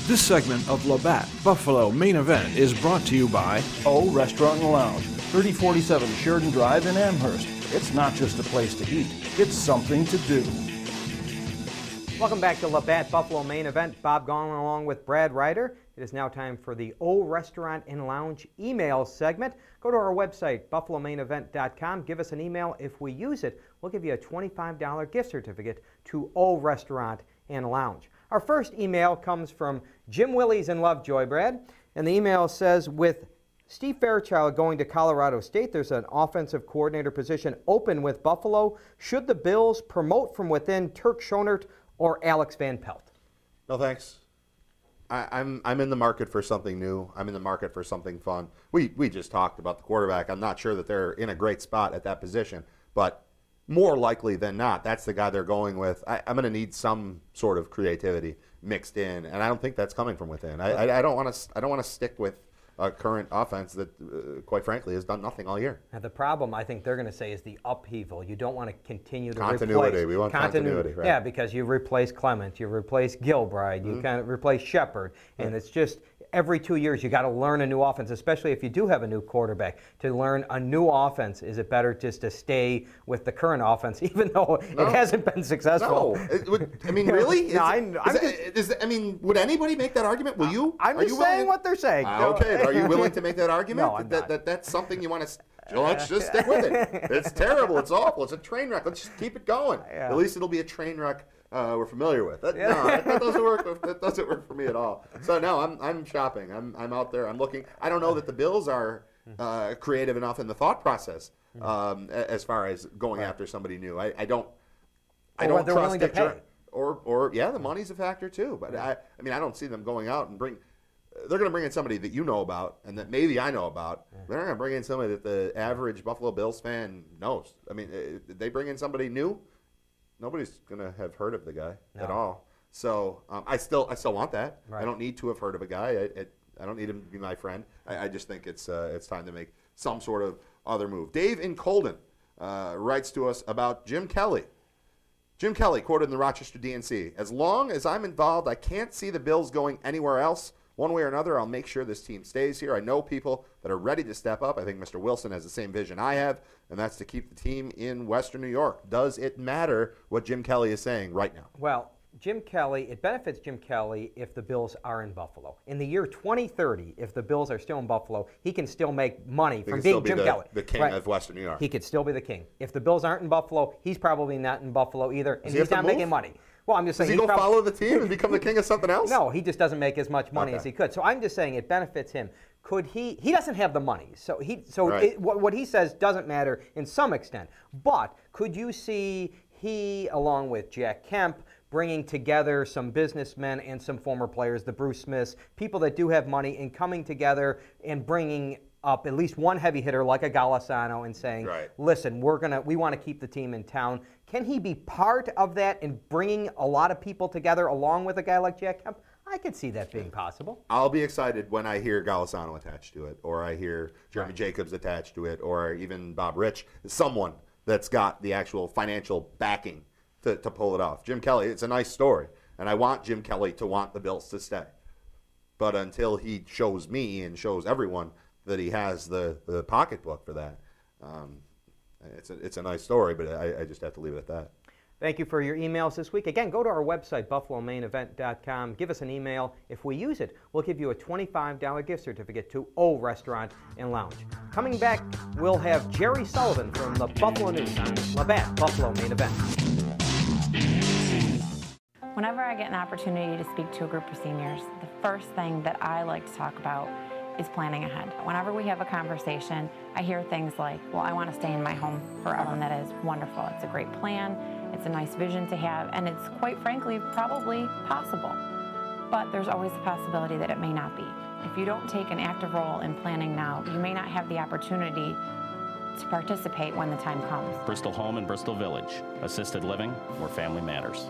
This segment of Labatt Buffalo Main Event is brought to you by O Restaurant and Lounge, 3047 Sheridan Drive in Amherst. It's not just a place to eat, it's something to do. Welcome back to Labatt Buffalo Main Event. Bob Gallin along with Brad Ryder. It is now time for the O Restaurant and Lounge email segment. Go to our website, buffalomainevent.com. Give us an email. If we use it, we'll give you a $25 gift certificate to O Restaurant and Lounge. Our first email comes from Jim Willies in Lovejoy, Brad. And the email says, with Steve Fairchild going to Colorado State, there's an offensive coordinator position open with Buffalo. Should the Bills promote from within Turk Schonert or Alex Van Pelt? No, thanks. I'm in the market for something new. I'm in the market for something fun. We just talked about the quarterback. I'm not sure that they're in a great spot at that position, but more likely than not, that's the guy they're going with. I'm going to need some sort of creativity mixed in, and I don't think that's coming from within. I don't want to stick with a current offense that, quite frankly, has done nothing all year. Now, the problem I think they're going to say is the upheaval. You don't want to continue to continuity. replace. We want continuity, right? Yeah, because you replace Clement, you replace Gilbride, you kind of replace Shepard, and it's just every 2 years you got to learn a new offense, especially if you do have a new quarterback. To learn a new offense, is it better just to stay with the current offense, even though it hasn't been successful? No, I mean, really? I mean, would anybody make that argument? Will you? I'm just saying what they're saying. Okay, are you willing to make that argument? No, I'm not. That's something you want to. Let's just stick with it. It's terrible. It's awful. It's a train wreck. Let's just keep it going. Yeah. At least it'll be a train wreck we're familiar with. No, that doesn't work. That doesn't work for me at all. So no, I'm shopping. I'm out there. I'm looking. I don't know that the Bills are creative enough in the thought process as far as going after somebody new. I don't what they're trust willing to pay. Or the money's a factor too. But I mean, I don't see them going out and bring. They're going to bring in somebody that you know about and that maybe I know about. They're not going to bring in somebody that the average Buffalo Bills fan knows. I mean, they bring in somebody new. Nobody's going to have heard of the guy at all. So I still want that. Right. I don't need to have heard of a guy. I don't need him to be my friend. I just think it's time to make some sort of other move. Dave in Colden writes to us about Jim Kelly. Jim Kelly, quoted in the Rochester DNC, "As long as I'm involved, I can't see the Bills going anywhere else. One way or another, I'll make sure this team stays here. I know people that are ready to step up. I think Mr. Wilson has the same vision I have, and that's to keep the team in Western New York." Does it matter what Jim Kelly is saying right now? Well, Jim Kelly, it benefits Jim Kelly if the Bills are in Buffalo. In the year 2030, if the Bills are still in Buffalo, he can still make money from being Jim Kelly. The king of Western New York. He could still be the king. If the Bills aren't in Buffalo, he's probably not in Buffalo either, and he's not making money. Well, I'm just saying. Does he go follow the team and become the king of something else? No, he just doesn't make as much money as he could. So I'm just saying it benefits him. Could he doesn't have the money, so what he says doesn't matter in some extent. But could you see he, along with Jack Kemp, bringing together some businessmen and some former players, the Bruce Smiths, people that do have money, and coming together and bringing up at least one heavy hitter like a Golisano and saying, listen, we want to keep the team in town. Can he be part of that in bringing a lot of people together along with a guy like Jack Kemp? I could see that being possible. I'll be excited when I hear Golisano attached to it, or I hear Jeremy Jacobs attached to it, or even Bob Rich, someone that's got the actual financial backing to pull it off. Jim Kelly, it's a nice story, and I want Jim Kelly to want the Bills to stay. But until he shows me and shows everyone that he has the pocketbook for that, it's a nice story, but I just have to leave it at that. Thank you for your emails this week. Again, go to our website, buffalomainevent.com. Give us an email. If we use it, we'll give you a $25 gift certificate to O Restaurant and Lounge. Coming back, we'll have Jerry Sullivan from the Buffalo News on Labatt Buffalo Main Event. Whenever I get an opportunity to speak to a group of seniors, the first thing that I like to talk about is planning ahead. Whenever we have a conversation, I hear things like, well, I want to stay in my home forever, and that is wonderful. It's a great plan, it's a nice vision to have, and it's quite frankly probably possible. But there's always the possibility that it may not be. If you don't take an active role in planning now, you may not have the opportunity to participate when the time comes. Bristol Home in Bristol Village, assisted living where family matters.